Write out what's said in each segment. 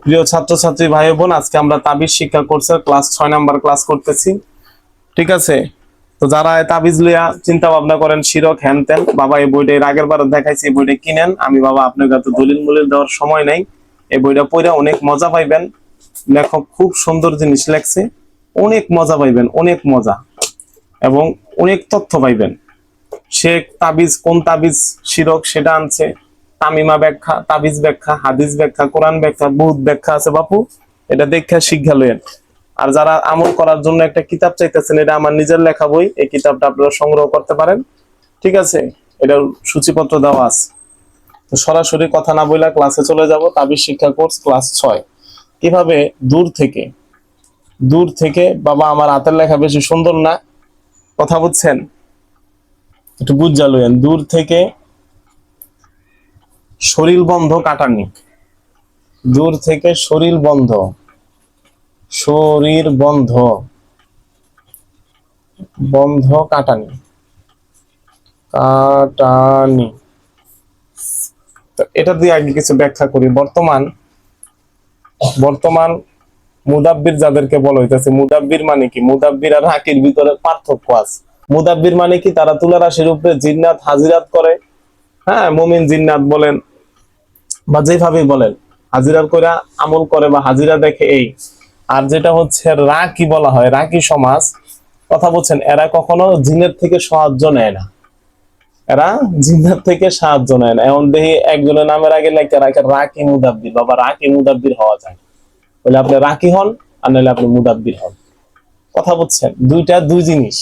প্রিয় ছাত্রছাত্রী ভাই বোন, আজকে আমরা তাবিজ শিক্ষা কোর্সের ক্লাস 6 নাম্বার ক্লাস করতেছি। ঠিক আছে, তো যারা তাবিজ লইয়া চিন্তা ভাবনা করেন শিরক হ্যান ত্যান, বাবা এই বইটা এর আগের বার দেখাইছি, এই বইটা কিনেন। আমি বাবা আপনাকে তো দলিল মলিল দেওয়ার সময় নাই। এই বইটা পড়ে অনেক মজা পাইবেন। লেখক খুব সুন্দর জিনিস লেখছে, অনেক মজা পাইবেন, অনেক মজা এবং অনেক তথ্য পাইবেন। সে তাবিজ, কোন তাবিজ শিরক সেটা আনছে, তামিমা ব্যাখ্যা, তাবিজ ব্যাখ্যা, হাদিস ব্যাখ্যা, কোরআন ব্যাখ্যা, বহুত ব্যাখ্যা আছে বাপু। এটা দেখে শিক্ষা লইয়েন। আর যারা আমল করার জন্য একটা কিতাব চাইতেছেন, এটা আমার নিজের লেখা বই, এই কিতাবটা আপনারা সংগ্রহ করতে পারেন। ঠিক আছে, এটার সূচিপত্র দেওয়া আছে। তো সরাসরি কথা না বইলা ক্লাসে চলে যাব। তাবিজ শিক্ষা কোর্স ক্লাস 6। কিভাবে দূর থেকে বাবা, আমার হাতের লেখা বেশি সুন্দর না, কথা বুঝছেন, একটু বুঝা লইয়েন। দূর থেকে শরীর বন্ধ কাটানি, দূর থেকে শরীর বন্ধ, শরীর বন্ধ, বন্ধ কাটানি, কাটানি। তো এটা দিয়ে আগে কিছু ব্যাখ্যা করি। বর্তমান মুদাব্বির যাদেরকে বলা হইতেছে, মুদাব্বির মানে কি? মুদাব্বির আর হাকির ভিতরে পার্থক্য আছে। মুদাব্বির মানে কি? তারা তুলা রাশির উপরে জিন্নাত হাজিরাত করে। হ্যাঁ, মুমিন জিন্নাত বলেন বা যেভাবেই বলেন, হাজিরা করে আমল করে বা হাজিরা দেখে এই। আর যেটা হচ্ছে রাকি বলা হয়, রাকি সমাজ, কথা বলছেন, এরা কখনো জিনের থেকে সাহায্য নেয় না। এরা জিনের থেকে সাহায্য নেয় না। এমন দেখি একজনের নামের আগে লেখা রাখে রাকি মুদাব্বির। বাবা, রাকি মুদাব্বির হওয়া যায়, বলে আপনি রাকি হন আর নাহলে আপনি মুদাব্বির হন। কথা বুঝছেন, দুইটা দুই জিনিস।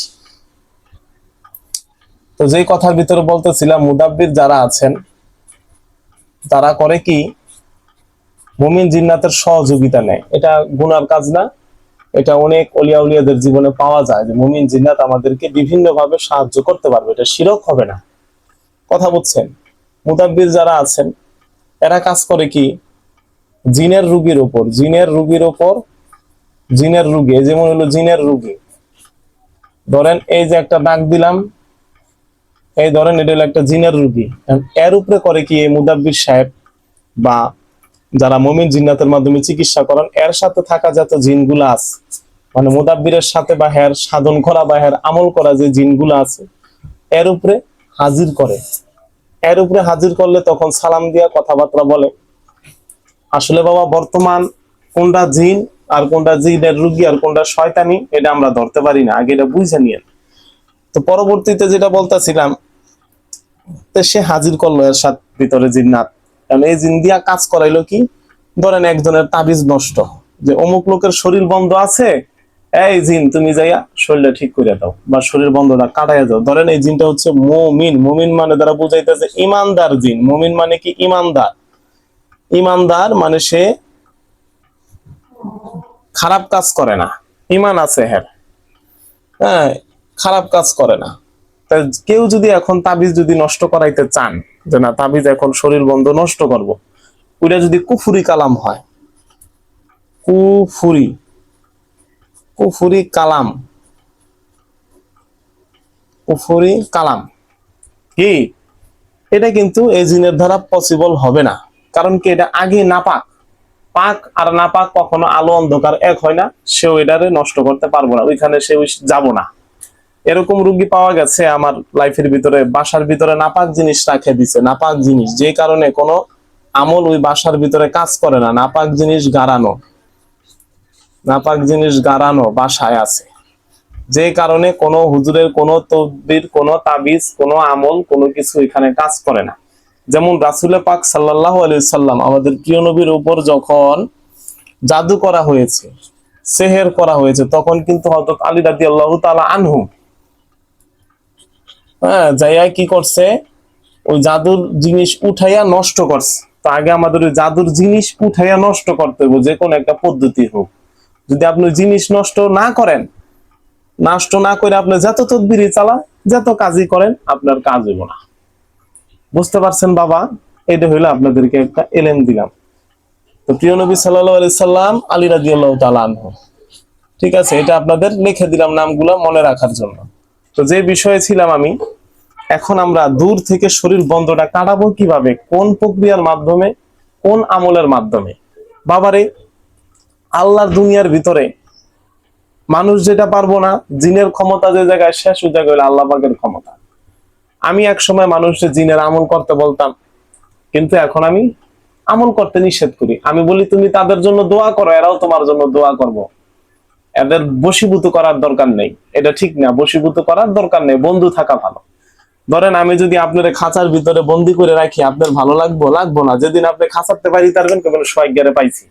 তো যেই কথার ভিতরে বলতেছিলাম, মুদাব্বির যারা আছেন তারা করে কি, মুমিন জিন্নাতের সহযোগিতা নেয়। এটা গুনার কাজ না, এটা অনেক অলিয়া উলিয়াদের জীবনে পাওয়া যায় যে মুমিন জিন্নাত আমাদেরকে বিভিন্ন ভাবে সাহায্য করতে পারবে, এটা শিরক হবে না। কথা বুঝছেন, মুদাব্বির যারা আছেন এরা কাজ করে কি, জিনের রোগীর উপর, জিনের রোগী, যেমন হলো জিনের রোগী, ধরেন এই যে একটা ডাক দিলাম, এই ধরেন এটা হলো একটা জিনের রোগী, এর উপরে করে কি এই মুদাব্বির সাহেব বা যারা মুমিন জিন্নাতের মাধ্যমে চিকিৎসা করেন, এর সাথে থাকা যত জিনগুলা আছে, মানে মুদাব্বিরের সাথে বা হের সাধন করা বা হের আমল করা যে জিনগুলা আছে, এর উপরে হাজির করে। এর উপরে হাজির করলে তখন সালাম দিয়া কথাবার্তা বলে। আসলে বাবা, বর্তমান কোনটা জিন আর কোনটা জিনের রুগী আর কোনটা শয়তানি, এটা আমরা ধরতে পারি না। আগে এটা বুঝে নিয়ে, তো পরবর্তীতে যেটা বলতেছিলাম, সে হাজির করলো এর সাথে ভিতরে জিন্নাত। কারণ এই জিন দিয়া কাজ করাইলো কি, ধরেন একজনের তাবিজ নষ্ট, যে অমুক লোকের শরীর বন্ধ আছে, এই জিন তুমি যাইয়া শরীরটা ঠিক করে দাও বা শরীর বন্ধটা কাটাইয়া দাও। ধরেন এই জিনটা হচ্ছে মুমিন, মুমিন মানে দ্বারা বুঝাইতেছে ইমানদার জিন। মুমিন মানে কি? ইমানদার। ইমানদার মানে সে খারাপ কাজ করে না, ইমান আছে হ্যাঁ, হ্যাঁ, খারাপ কাজ করে না। তাই কেউ যদি এখন তাবিজ যদি নষ্ট করাইতে চান, যে না তাবিজ এখন শরীর বন্ধ নষ্ট করব, ওইটা যদি কুফুরি কালাম হয়, কুফুরি, কুফুরি কালাম, কুফুরি কালাম কি, এটা কিন্তু এই জিনের দ্বারা পসিবল হবে না। কারণ কি, এটা আগে নাপাক। পাক আর নাপাক কখনো আলো অন্ধকার এক হয় না। সেও এটারে নষ্ট করতে পারবো না, ওইখানে সে যাব না। এরকম রুগী পাওয়া গেছে আমার লাইফের ভিতরে, বাসার ভিতরে নাপাক জিনিস রাখে দিছে, নাপাক জিনিস, যে কারণে কোনো আমল ওই বাসার ভিতরে কাজ করে না। নাপাক জিনিস গাড়ানো, নাপাক জিনিস গাড়ানো বাসায় আছে, যে কারণে কোনো হুজুরের কোনো তদবির, কোনো তাবিজ, কোনো আমল, কোনো কিছু এখানে কাজ করে না। যেমন রাসূল পাক সাল্লাল্লাহু আলাইহি সাল্লাম, আমাদের প্রিয় নবীর উপর যখন জাদু করা হয়েছে, সেহের করা হয়েছে, তখন কিন্তু হযরত আলী রাদিয়াল্লাহু তাআলা আনহু, হ্যাঁ, যাইয়া কি করছে, ওই জাদুর জিনিস উঠাইয়া নষ্ট করছে। তো আগে আমাদের ওই জাদুর জিনিস উঠাইয়া নষ্ট করতে হবে, যে কোনো একটা পদ্ধতি হোক। যদি আপনি জিনিস নষ্ট না করেন, নষ্ট না করে আপনি যত তদবিরই চালান, যত কাজই করেন, আপনার কাজ হইব না। বুঝতে পারছেন বাবা? এটা হইলো আপনাদেরকে একটা এলেম দিলাম। তো প্রিয় নবী সাল্লাল্লাহু আলাইহি সাল্লাম, আলী রাদিয়াল্লাহু তাআলা আনহু, ঠিক আছে, এটা আপনাদের লিখে দিলাম নামগুলো মনে রাখার জন্য। তো যে বিষয়ে ছিলাম আমি, এখন আমরা দূর থেকে শরীর বন্ধটা কাটাবো কিভাবে, কোন প্রক্রিয়ার মাধ্যমে, কোন আমলের মাধ্যমে। বাবারে, আল্লাহর দুনিয়ার ভিতরে মানুষ যেটা পারবো না, জিনের ক্ষমতা যে জায়গায় শেষ, ওই জায়গায় হলো আল্লাহ পাকের ক্ষমতা। আমি এক সময় মানুষের জিনের আমল করতে বলতাম, কিন্তু এখন আমি আমল করতে নিষেধ করি। আমি বলি তুমি তাদের জন্য দোয়া করো, এরাও তোমার জন্য দোয়া করবো। এদের বশীভূত করার দরকার নেই, এটা ঠিক না। বশীভূত করার দরকার নেই, বন্ধু থাকা ভালো। ধরেন আমি যদি আপনার খাঁচার ভিতরে বন্দি করে রাখি, আপনার ভালো লাগবো না। যেদিন আপনি খাঁচাতে পারি তারবেন কেবল সোয়াগ্যারে পাইছি,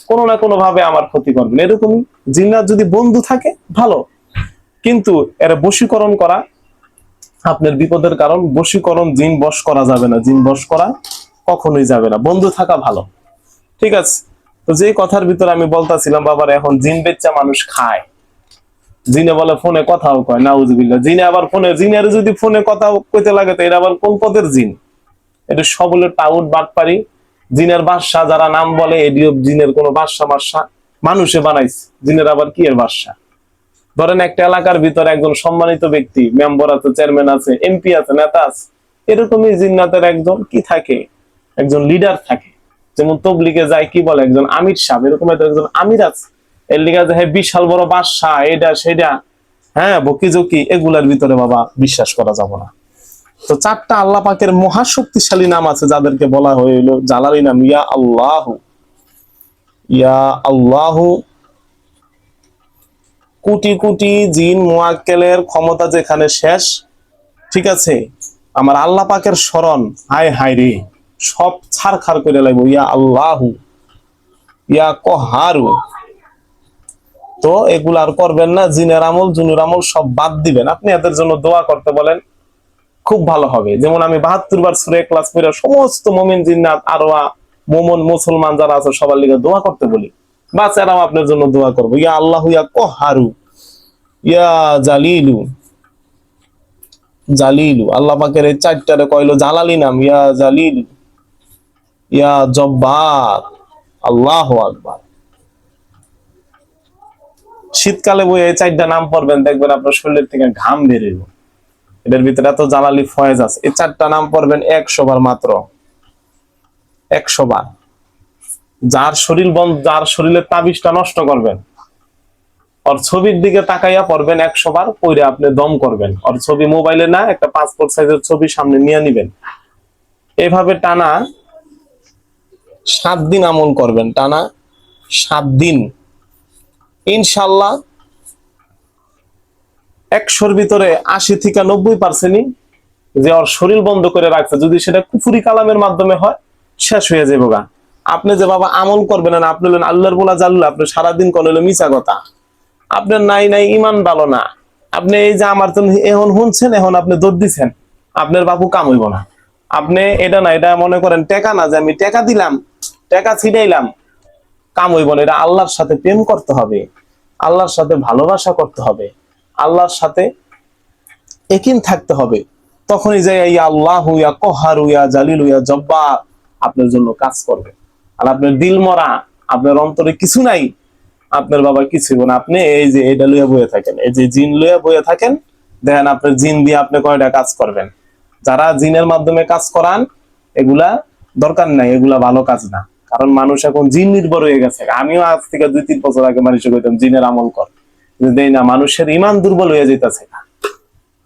কোনো না কোনো ভাবে আমার ক্ষতি করবেন। এরকমই জিন্নাত যদি বন্ধু থাকে ভালো, কিন্তু এর বশীকরণ করা আপনার বিপদের কারণ। বশীকরণ, জিন বশ করা যাবে না, জিন বশ করা কখনোই যাবে না। বন্ধু থাকা ভালো, ঠিক আছে। তো যে কথার ভিতরে আমি বলতাছিলাম, বাবার এখন জিন বেচ্চা মানুষ খায়। জিনে বলে ফোনে কথাও কয়, নাউজুবিল্লাহ। জিনে আবার জিনের যদি ফোনে কথা কইতে লাগে, তো এটা আবার কোন পদের জিন? এটা সব হলো টাউট বাটপারি। জিনের বাদশা যারা নাম বলে, এডিও জিনের কোন বাদশা মানুষে বানাইছে। জিনের আবার কি এর বাদশা? ধরেন একটা এলাকার ভিতরে একজন সম্মানিত ব্যক্তি, মেম্বার আছে, চেয়ারম্যান আছে, এমপি আছে, নেতা আছে, এরকমই জিন্নাতের একজন কি থাকে, একজন লিডার থাকে। যেমন তবলিগে যায় কি বলে, একজন আমির সাহেব, এরকম একজন আমির আছে। এর লিগা যে বিশাল বড় বাদশা, এটা সেটা, হ্যাঁ বকি জকি, এগুলার ভিতরে বাবা বিশ্বাস করা যাব না। তো চারটা আল্লাহ পাকের মহাশক্তিশালী নাম আছে, যাদেরকে বলা হইল জালালি নাম। ইয়া আল্লাহ, ইয়া আল্লাহ। কোটি কোটি জিন মুআক্কেলের ক্ষমতা যেখানে শেষ, ঠিক আছে, আমার আল্লাহ পাকের স্মরণ, হায় হায় রে, সব ছারখার করে লাগবো। ইয়া আল্লাহু, ইয়া কহারু। তো এগুলো আর করবেন না। জিনের আমল, জুনুর আমল সব বাদ দিবেন। আপনি এদের জন্য দোয়া করতে বলেন, খুব ভালো হবে। যেমন আমি 72 বার সূরা ইখলাস পড়ে সমস্ত মুমিন জিন্নাত আরওয়া মুমিন মুসলমান যারা আছে সবার লিগে দোয়া করতে বলি। বাস এরাও আপনার জন্য দোয়া করবো। ইয়া আল্লাহু, ইয়া কহারু, ইয়া জালিলু। জালিলু আল্লাহ পাকের এই চারটারে কইলো জালালি নাম। ইয়া জালিল, ইয়া জব্বার, আল্লাহু আকবার। শীতকালে বই এই চারটা নাম পড়বেন, দেখবেন আপনার শরীরের থেকে ঘাম বেরিয়ে। এটার ভিতরে এত জালালি ফয়েজ আছে। এই চারটা নাম পড়বেন 100 বার মাত্র, 100 বার। যার শরীরের তাবিজটা নষ্ট করবেন, ওর ছবির দিকে তাকাইয়া পড়বেন 100 বার, পড়ে আপনি দম করবেন। ওর ছবি মোবাইলে না, একটা পাসপোর্ট সাইজের ছবি সামনে নিয়ে নিবেন। এভাবে টানা 7 দিন আমল করবেন, টানা 7 দিন। ইনশাল্লাহ 100-র ভিতরে 80 থেকে 90% যে ওর শরীর বন্ধ করে রাখছে, যদি সেটা কুফরি কালামের মাধ্যমে হয়, শেষ হয়ে যাবে গা। আপনি যে বাবা আমল করবেন না, আপনি হলেন আল্লাহর বলা জাল্লা, আপনি সারাদিন কোন হলো মিছা কথা, আপনার নাই ইমান ভালো না। আপনি এই যে আমার জন্য এখন শুনছেন, এখন আপনি দৌড় দিচ্ছেন, আপনার বাবু কাম হইব না। আপনি এটা না, এটা মনে করেন টেকা না, যে আমি টেকা দিলাম, টেকা ছিটাইলাম, কাম হইব না। এটা আল্লাহর সাথে প্রেম করতে হবে, আল্লাহর সাথে ভালোবাসা করতে হবে, আল্লাহর সাথে একিন থাকতে হবে। তখনই যে ইয়া আল্লাহু, ইয়া কহারু, ইয়া জালিলু, ইয়া জব্বার আপনার জন্য কাজ করবে। আর আপনার দিল মরা, আপনার অন্তরে কিছু নাই, আপনার বাবা কিছু না। আপনি এই যে এটা লইয়া বয়ে থাকেন, এই যে জিন লইয়া বয়ে থাকেন, দেখেন আপনার জিন দিয়ে আপনি কয়টা কাজ করবেন। যারা জিনের মাধ্যমে কাজ করান, এগুলা দরকার নাই, এগুলা ভালো কাজ না। কারণ মানুষ এখন জিন নির্ভর হয়ে গেছে। আমিও আজ থেকে 2-3 বছর আগে মানুষকে কইতাম জিনের আমল কর, দেই না, মানুষের ইমান দুর্বল হয়ে যেতেছে।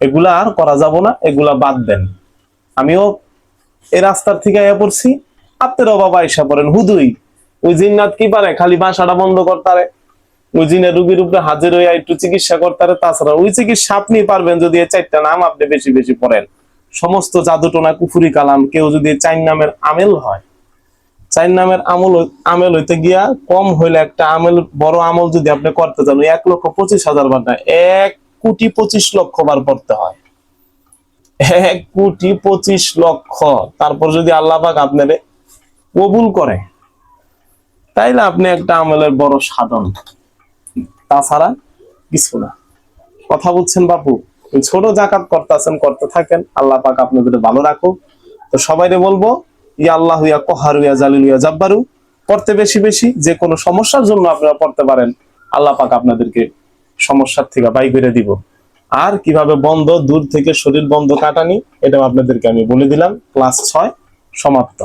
এগুলা আর করা যাব না, এগুলা বাদ দেন। আমিও এই রাস্তার থেকে আয়া পড়ছি, আপনারাও বাবা আইসা পড়েন। হুদুই ওই জিন্নাত কি পারে, খালি বাসাটা বন্ধ করতারে, ওই জিনের রোগীর উপরে হাজির হইয়া একটু চিকিৎসা করতারে। তাছাড়া ওই চিকিৎসা আপনি পারবেন যদি এই 4টা নাম আপনি বেশি বেশি পড়েন। সমস্ত জাদুটোনা কুফুরি কালাম কেউ যদি 4 নামের আমেল হয়, 4 নামের আমেল হইতে গিয়া কম হইলে একটা আমেল, বড় আমল যদি আপনি করতে চান, 1,25,000 বার না, 1,25,00,000 বার পড়তে হয়। 1,25,00,000। তারপর যদি আল্লাহ পাক আপনারে কবুল করে, তাইলে আপনি একটা আমলের বড় সাধন, তাছাড়া কিছু না। কথা বলছেন বাপু? ছোট জাকাত করতেছেন, করতে থাকেন, আল্লাহ পাক আপনাদের ভালো রাখুক। তো সবাইরে বলবো, ইয়া আল্লাহু, ইয়া কহারু, ইয়া জালিলু, ইয়া জাব্বারু পড়তে বেশি বেশি। যে কোনো সমস্যার জন্য আপনারা পড়তে পারেন, আল্লাহ পাক আপনাদেরকে সমস্যার থেকে বাই করে দিব। আর কিভাবে বন্ধ, দূর থেকে শরীর বন্ধ কাটানি, এটাও আপনাদেরকে আমি বলে দিলাম। ক্লাস 6 সমাপ্ত।